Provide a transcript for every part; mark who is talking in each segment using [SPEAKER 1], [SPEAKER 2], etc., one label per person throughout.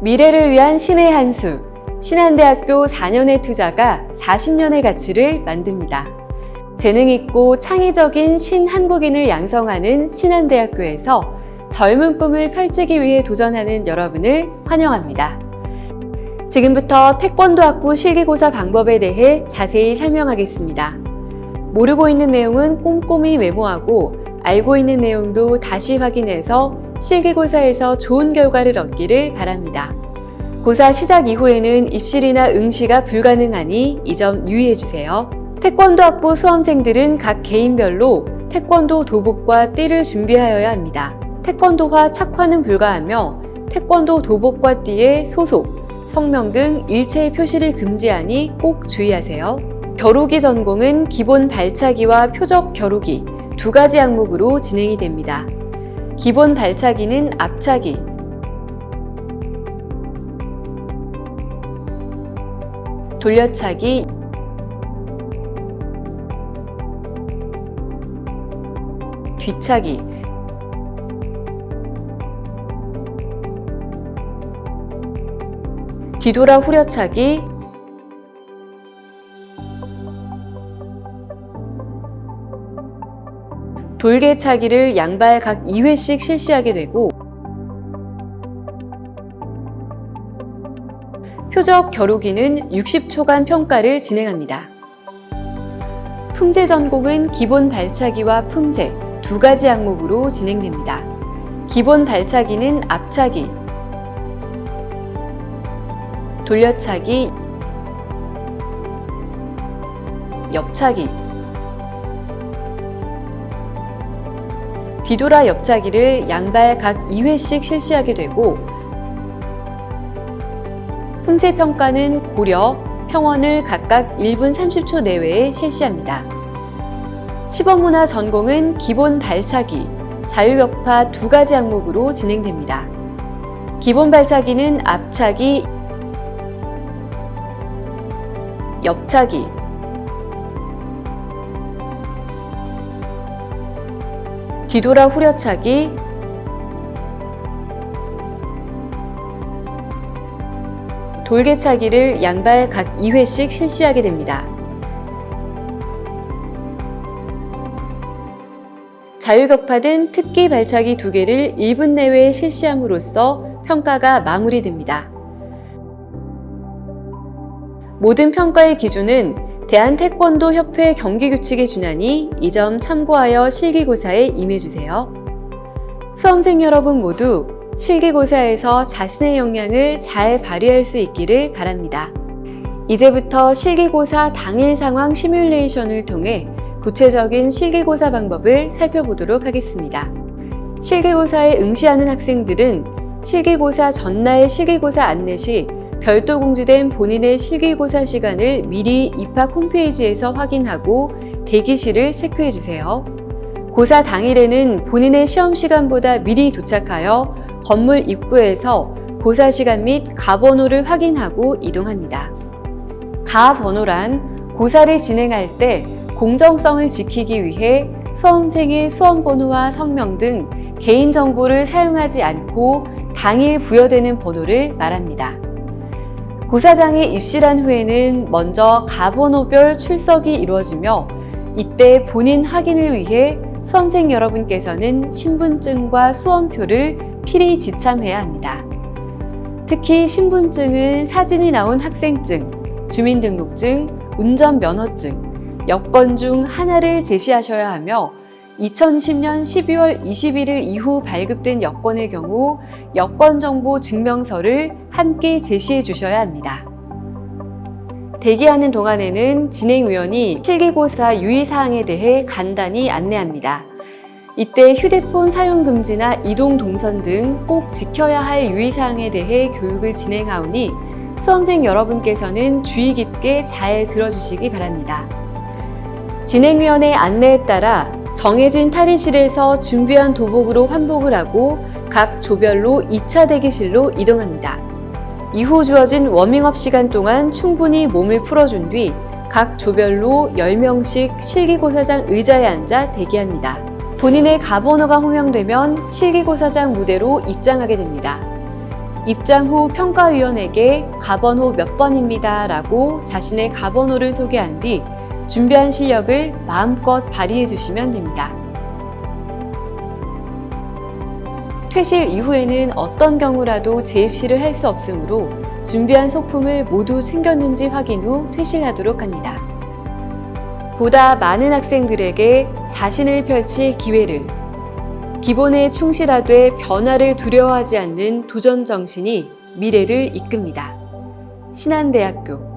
[SPEAKER 1] 미래를 위한 신의 한 수, 신한대학교 4년의 투자가 40년의 가치를 만듭니다. 재능 있고 창의적인 신한국인을 양성하는 신한대학교에서 젊은 꿈을 펼치기 위해 도전하는 여러분을 환영합니다. 지금부터 태권도 학부 실기고사 방법에 대해 자세히 설명하겠습니다. 모르고 있는 내용은 꼼꼼히 메모하고 알고 있는 내용도 다시 확인해서 실기고사에서 좋은 결과를 얻기를 바랍니다. 고사 시작 이후에는 입실이나 응시가 불가능하니 이 점 유의해주세요. 태권도 학부 수험생들은 각 개인별로 태권도 도복과 띠를 준비하여야 합니다. 태권도화 착화는 불가하며 태권도 도복과 띠의 소속, 성명 등 일체의 표시를 금지하니 꼭 주의하세요. 겨루기 전공은 기본 발차기와 표적 겨루기 두 가지 항목으로 진행이 됩니다. 기본 발차기는 앞차기, 돌려차기, 뒤차기, 뒤돌아 후려차기, 돌개차기를 양발 각 2회씩 실시하게 되고 표적 겨루기는 60초간 평가를 진행합니다. 품새 전공은 기본 발차기와 품새 두 가지 항목으로 진행됩니다. 기본 발차기는 앞차기, 돌려차기, 옆차기, 뒤돌아 옆차기를 양발 각 2회씩 실시하게 되고 품새 평가는 고려, 평원을 각각 1분 30초 내외에 실시합니다. 시범문화 전공은 기본 발차기, 자유격파 두 가지 항목으로 진행됩니다. 기본 발차기는 앞차기, 옆차기, 뒤돌아 후려차기, 돌개차기를 양발 각 2회씩 실시하게 됩니다. 자유격파는 특기 발차기 2개를 1분 내외에 실시함으로써 평가가 마무리됩니다. 모든 평가의 기준은 대한태권도협회 경기규칙에 준하니 이 점 참고하여 실기고사에 임해주세요. 수험생 여러분 모두 실기고사에서 자신의 역량을 잘 발휘할 수 있기를 바랍니다. 이제부터 실기고사 당일 상황 시뮬레이션을 통해 구체적인 실기고사 방법을 살펴보도록 하겠습니다. 실기고사에 응시하는 학생들은 실기고사 전날 실기고사 안내 시 별도 공지된 본인의 실기고사 시간을 미리 입학 홈페이지에서 확인하고 대기실을 체크해주세요. 고사 당일에는 본인의 시험 시간보다 미리 도착하여 건물 입구에서 고사 시간 및 가번호를 확인하고 이동합니다. 가번호란 고사를 진행할 때 공정성을 지키기 위해 수험생의 수험번호와 성명 등 개인정보를 사용하지 않고 당일 부여되는 번호를 말합니다. 고사장에 입실한 후에는 먼저 가번호별 출석이 이루어지며 이때 본인 확인을 위해 수험생 여러분께서는 신분증과 수험표를 필히 지참해야 합니다. 특히 신분증은 사진이 나온 학생증, 주민등록증, 운전면허증, 여권 중 하나를 제시하셔야 하며 2010년 12월 21일 이후 발급된 여권의 경우 여권정보 증명서를 함께 제시해 주셔야 합니다. 대기하는 동안에는 진행위원이 실기고사 유의사항에 대해 간단히 안내합니다. 이때 휴대폰 사용 금지나 이동 동선 등 꼭 지켜야 할 유의사항에 대해 교육을 진행하오니 수험생 여러분께서는 주의 깊게 잘 들어주시기 바랍니다. 진행위원의 안내에 따라 정해진 탈의실에서 준비한 도복으로 환복을 하고 각 조별로 2차 대기실로 이동합니다. 이후 주어진 워밍업 시간 동안 충분히 몸을 풀어준 뒤 각 조별로 10명씩 실기고사장 의자에 앉아 대기합니다. 본인의 가번호가 호명되면 실기고사장 무대로 입장하게 됩니다. 입장 후 평가위원에게 가번호 몇 번입니다 라고 자신의 가번호를 소개한 뒤 준비한 실력을 마음껏 발휘해 주시면 됩니다. 퇴실 이후에는 어떤 경우라도 재입시를 할 수 없으므로 준비한 소품을 모두 챙겼는지 확인 후 퇴실하도록 합니다. 보다 많은 학생들에게 자신을 펼칠 기회를, 기본에 충실하되 변화를 두려워하지 않는 도전 정신이 미래를 이끕니다. 신한대학교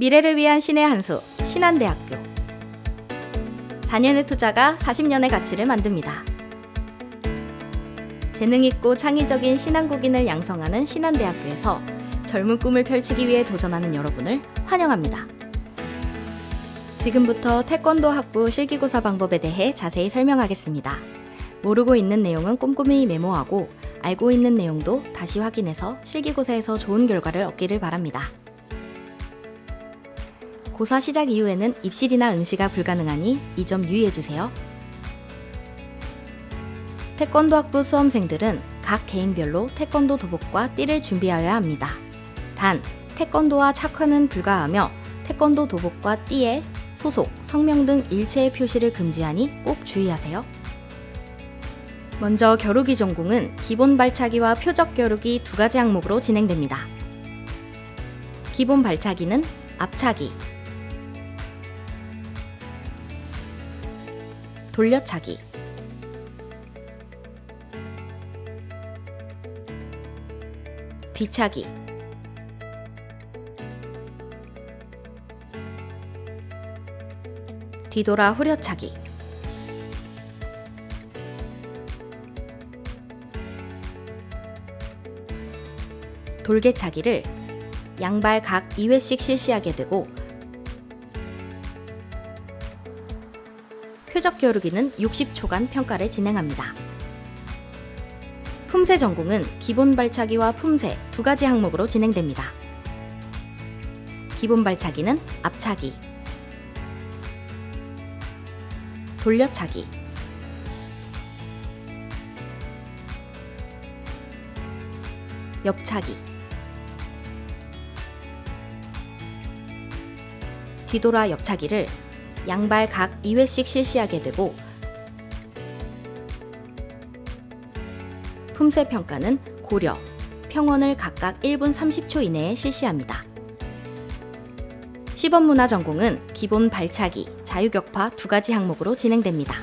[SPEAKER 2] 미래를 위한 신의 한 수, 신한대학교. 4년의 투자가 40년의 가치를 만듭니다. 재능있고 창의적인 신한국인을 양성하는 신한대학교에서 젊은 꿈을 펼치기 위해 도전하는 여러분을 환영합니다. 지금부터 태권도 학부 실기고사 방법에 대해 자세히 설명하겠습니다. 모르고 있는 내용은 꼼꼼히 메모하고 알고 있는 내용도 다시 확인해서 실기고사에서 좋은 결과를 얻기를 바랍니다. 고사 시작 이후에는 입실이나 응시가 불가능하니 이 점 유의해주세요. 태권도 학부 수험생들은 각 개인별로 태권도 도복과 띠를 준비하여야 합니다. 단, 태권도와 착화는 불가하며 태권도 도복과 띠에 소속, 성명 등 일체의 표시를 금지하니 꼭 주의하세요. 먼저 겨루기 전공은 기본 발차기와 표적 겨루기 두 가지 항목으로 진행됩니다. 기본 발차기는 앞차기, 돌려차기, 뒤차기, 뒤돌아 후려차기, 돌개차기를 양발 각 2회씩 실시하게 되고 표적 겨루기는 60초간 평가를 진행합니다. 품새 전공은 기본 발차기와 품새 두 가지 항목으로 진행됩니다. 기본 발차기는 앞차기, 돌려차기, 옆차기, 뒤돌아 옆차기를 양발 각 2회씩 실시하게 되고 품새 평가는 고려, 평원을 각각 1분 30초 이내에 실시합니다. 시범문화 전공은 기본 발차기, 자유격파 두 가지 항목으로 진행됩니다.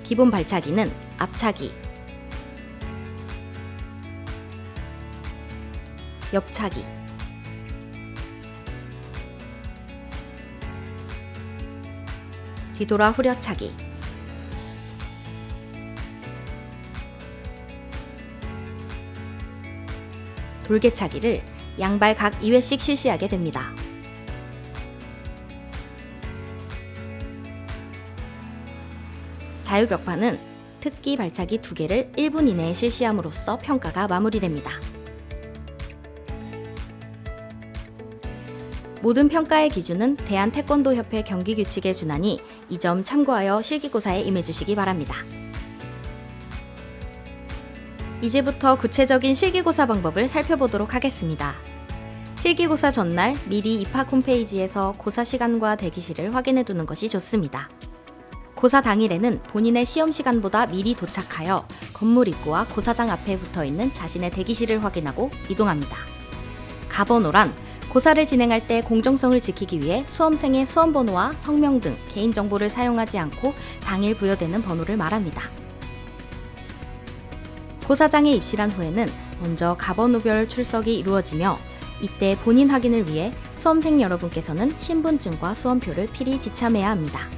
[SPEAKER 2] 기본 발차기는 앞차기, 옆차기, 뒤돌아 후려차기, 돌개차기를 양발 각 2회씩 실시하게 됩니다. 자유격파는 특기 발차기 2개를 1분 이내에 실시함으로써 평가가 마무리됩니다. 모든 평가의 기준은 대한태권도협회 경기규칙에 준하니 이 점 참고하여 실기고사에 임해주시기 바랍니다. 이제부터 구체적인 실기고사 방법을 살펴보도록 하겠습니다. 실기고사 전날 미리 입학 홈페이지에서 고사 시간과 대기실을 확인해 두는 것이 좋습니다. 고사 당일에는 본인의 시험 시간보다 미리 도착하여 건물 입구와 고사장 앞에 붙어있는 자신의 대기실을 확인하고 이동합니다. 가번호란 고사를 진행할 때 공정성을 지키기 위해 수험생의 수험번호와 성명 등 개인정보를 사용하지 않고 당일 부여되는 번호를 말합니다. 고사장에 입실한 후에는 먼저 가번호별 출석이 이루어지며 이때 본인 확인을 위해 수험생 여러분께서는 신분증과 수험표를 필히 지참해야 합니다.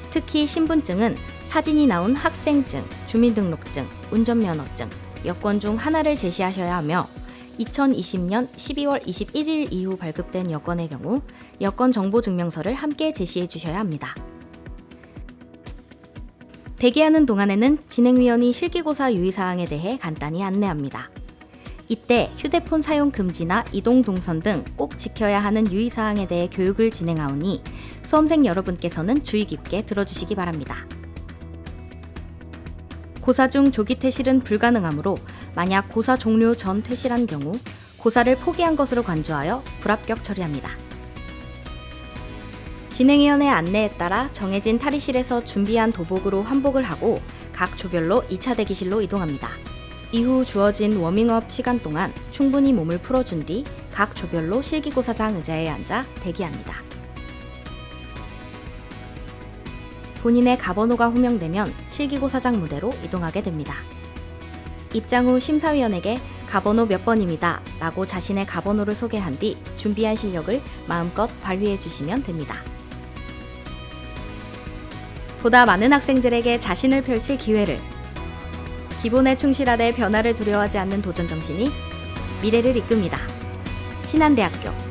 [SPEAKER 2] 특히 신분증은 사진이 나온 학생증, 주민등록증, 운전면허증, 여권 중 하나를 제시하셔야 하며 2020년 12월 21일 이후 발급된 여권의 경우 여권 정보증명서를 함께 제시해 주셔야 합니다. 대기하는 동안에는 진행위원이 실기고사 유의사항에 대해 간단히 안내합니다. 이때 휴대폰 사용 금지나 이동 동선 등 꼭 지켜야 하는 유의사항에 대해 교육을 진행하오니 수험생 여러분께서는 주의 깊게 들어주시기 바랍니다. 고사 중 조기 퇴실은 불가능하므로 만약 고사 종료 전 퇴실한 경우 고사를 포기한 것으로 간주하여 불합격 처리합니다. 진행위원의 안내에 따라 정해진 탈의실에서 준비한 도복으로 환복을 하고 각 조별로 2차 대기실로 이동합니다. 이후 주어진 워밍업 시간 동안 충분히 몸을 풀어준 뒤 각 조별로 실기고사장 의자에 앉아 대기합니다. 본인의 가번호가 호명되면 실기고사장 무대로 이동하게 됩니다. 입장 후 심사위원에게 가번호 몇 번입니다 라고 자신의 가번호를 소개한 뒤 준비한 실력을 마음껏 발휘해 주시면 됩니다. 보다 많은 학생들에게 자신을 펼칠 기회를, 기본에 충실하되 변화를 두려워하지 않는 도전 정신이 미래를 이끕니다. 신한대학교